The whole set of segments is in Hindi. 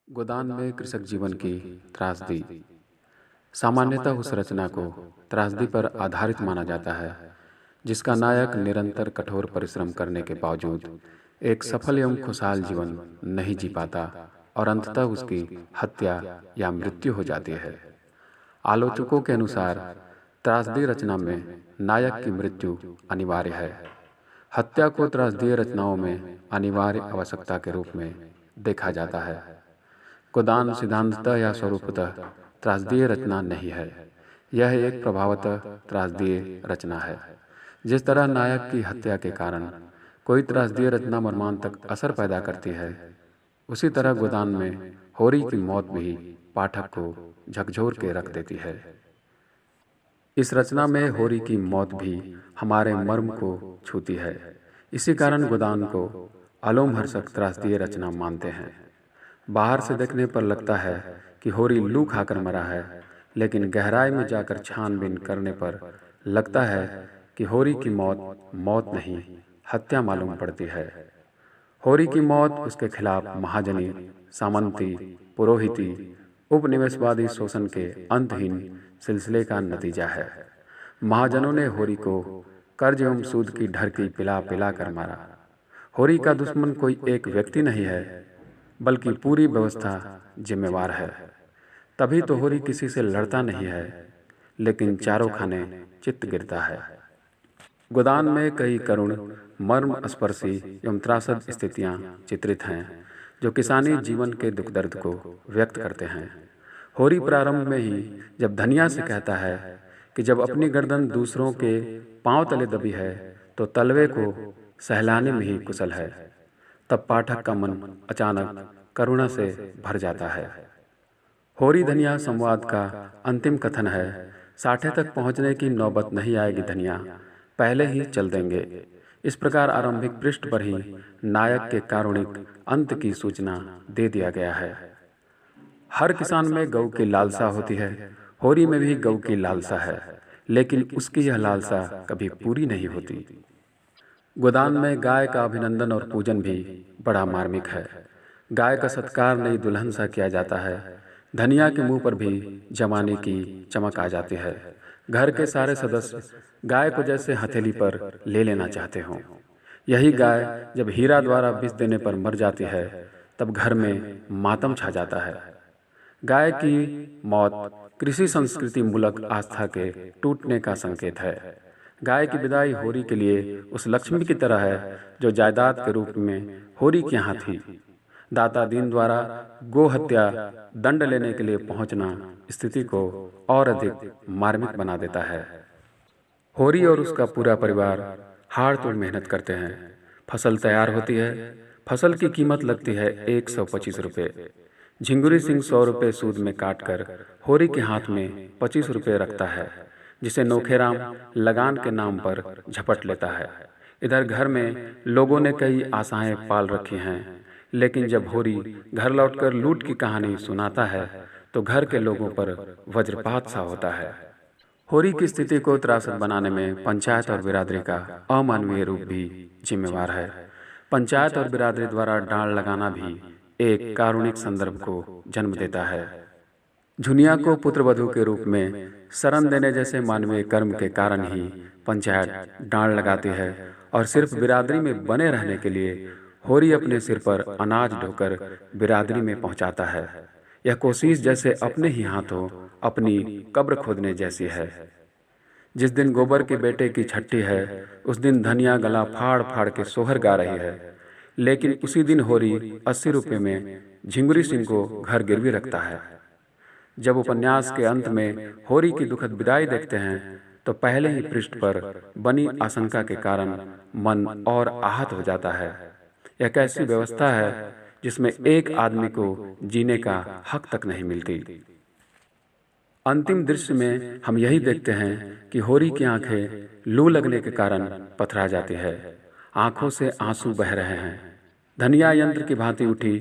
गोदान में कृषक जीवन की त्रासदी। सामान्यतः उस रचना को त्रासदी पर आधारित माना जाता है जिसका नायक निरंतर कठोर परिश्रम करने के बावजूद एक सफल एवं खुशहाल जीवन नहीं जी पाता और अंततः उसकी हत्या या मृत्यु हो जाती है। आलोचकों के अनुसार त्रासदी रचना में नायक की मृत्यु अनिवार्य है। हत्या को त्रासदी रचनाओं में अनिवार्य आवश्यकता के रूप में देखा जाता है। गोदान सिद्धांततः या स्वरूपतः त्रासदीय रचना नहीं है, यह एक प्रभावतः त्रासदीय रचना है। जिस तरह नायक की हत्या के कारण कोई त्रासदीय रचना मर्मांतक असर पैदा करती है, उसी तरह गोदान में होरी की मौत भी पाठक को झकझोर के रख देती है। इस रचना में होरी की मौत भी हमारे मर्म को छूती है। इसी कारण गोदान को अलोमहर्षक त्रासदीय रचना मानते हैं। बाहर से देखने पर लगता है कि होरी लू खाकर मरा है, लेकिन गहराई में जाकर छानबीन करने पर लगता है कि होरी की मौत मौत नहीं, हत्या मालूम पड़ती है। होरी की मौत उसके खिलाफ महाजनी, सामंती, पुरोहिती, उपनिवेशवादी शोषण के अंतहीन सिलसिले का नतीजा है। महाजनों ने होरी को कर्ज एवं सूद की ढरकी पिला पिला कर मारा। होरी का दुश्मन कोई एक व्यक्ति नहीं है, बल्कि पूरी व्यवस्था जिम्मेवार है। तभी तो होरी किसी से लड़ता नहीं है, लेकिन चारों खाने चित्त गिरता है। गोदान में कई करुण, मर्म स्पर्शी एवं त्रासद स्थितियां चित्रित हैं, जो किसानी जीवन के दुख दर्द को व्यक्त करते हैं। होरी प्रारंभ में ही जब धनिया से कहता है कि जब अपनी गर्दन दूसरों के पांव तले दबी है तो तलवे को सहलाने में ही कुशल है, तब पाठक का मन अचानक करुणा से भर जाता है। होरी धनिया संवाद का अंतिम कथन है, साठे तक पहुंचने की नौबत नहीं आएगी धनिया, पहले ही चल देंगे। इस प्रकार आरंभिक पृष्ठ पर ही नायक के कारुणिक अंत की सूचना दे दिया गया है। हर किसान में गऊ की लालसा होती है, होरी में भी गऊ की लालसा है, लेकिन उसकी यह लालसा कभी पूरी नहीं होती। गोदान में गाय का अभिनंदन और पूजन भी बड़ा मार्मिक है। गाय का सत्कार नई दुल्हन सा किया जाता है। धनिया के मुंह पर भी जवानी की चमक आ जाती है। घर के सारे सदस्य गाय को जैसे हथेली पर ले लेना चाहते हों। यही गाय जब हीरा द्वारा विष देने पर मर जाती है, तब घर में मातम छा जाता है। गाय की मौत कृषि संस्कृति मूलक आस्था के टूटने का संकेत है। गाय की विदाई होरी के लिए उस लक्ष्मी की तरह है जो जायदाद के रूप में होरी के यहाँ थी। दाता दीन द्वारा गो हत्या दंड लेने के लिए पहुंचना स्थिति को और अधिक मार्मिक बना देता है। होरी और उसका पूरा परिवार हाड़ तोड़ मेहनत करते हैं। फसल तैयार होती है। फसल की कीमत लगती है 125 रुपये। झिंगुरी सिंह 100 रुपये सूद में काटकर होरी के हाथ में 25 रुपये रखता है, जिसे नोखेराम लगान के नाम पर झपट लेता है। इधर घर में लोगों ने कई आशाएं पाल रखी हैं, लेकिन जब होरी घर लौटकर लूट की कहानी सुनाता है तो घर के लोगों पर वज्रपात सा होता है। होरी की स्थिति को त्रासद बनाने में पंचायत और बिरादरी का अमानवीय रूप भी जिम्मेवार है। पंचायत और बिरादरी द्वारा डांड लगाना भी एक कारुणिक संदर्भ को जन्म देता है। झुनिया को पुत्रवधू के रूप में शरण देने जैसे मानवीय कर्म के कारण ही पंचायत डांड लगाती है, और सिर्फ बिरादरी में बने रहने के लिए होरी अपने सिर पर अनाज ढोकर बिरादरी में पहुंचाता है। यह कोशिश जैसे अपने ही हाथों अपनी कब्र खोदने जैसी है। जिस दिन गोबर के बेटे की छठी है, उस दिन धनिया गला फाड़ फाड़ के सोहर गा रही है, लेकिन उसी दिन होरी 80 रुपये में झिंगुरी सिंह को घर गिरवी रखता है। जब उपन्यास के अंत में होरी की दुखद विदाई देखते हैं तो पहले ही पृष्ठ पर बनी आशंका के कारण मन और आहत हो जाता है। यह कैसी व्यवस्था है जिसमें एक आदमी को जीने का हक तक नहीं मिलती। अंतिम दृश्य में हम यही देखते हैं कि होरी की आंखें लू लगने के कारण पथरा जाती है। आंखों से आंसू बह रहे हैं। धनिया यंत्र की भांति उठी।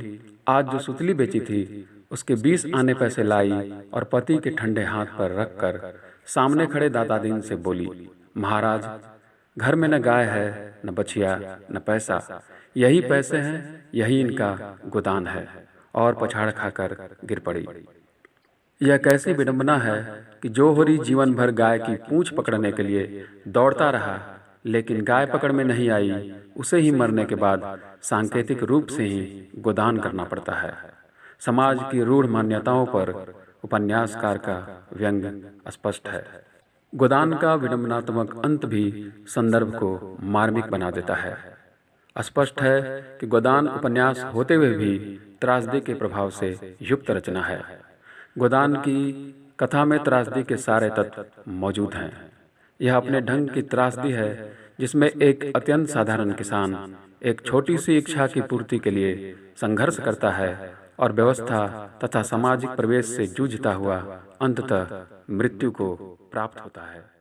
आज जो सुतली बेची थी उसके 20 आने पैसे लाई और पति के ठंडे हाथ पर रखकर सामने खड़े दाता दीन से बोली, महाराज, घर में न गाय है, न बछिया, न पैसा, यही पैसे हैं, यही इनका गोदान है। और पछाड़ खाकर गिर पड़ी। यह कैसी विडंबना है कि जौहरी जीवन भर गाय की पूंछ पकड़ने के लिए दौड़ता रहा, लेकिन गाय पकड़ में नहीं आई। उसे ही मरने के बाद सांकेतिक रूप से ही गोदान करना पड़ता है। समाज की रूढ़ मान्यताओं पर उपन्यासकार का व्यंग स्पष्ट है। गोदान का विडंबनात्मक अंत भी संदर्भ को मार्मिक बना देता है। स्पष्ट है कि गोदान उपन्यास होते हुए भी त्रासदी के प्रभाव से युक्त रचना है। गोदान की कथा में त्रासदी के सारे तत्व मौजूद हैं। यह अपने ढंग की त्रासदी है जिसमें एक अत्यंत साधारण किसान एक छोटी सी इच्छा की पूर्ति के लिए संघर्ष करता है और व्यवस्था तथा सामाजिक प्रवेश से जूझता हुआ अंततः मृत्यु को प्राप्त होता है।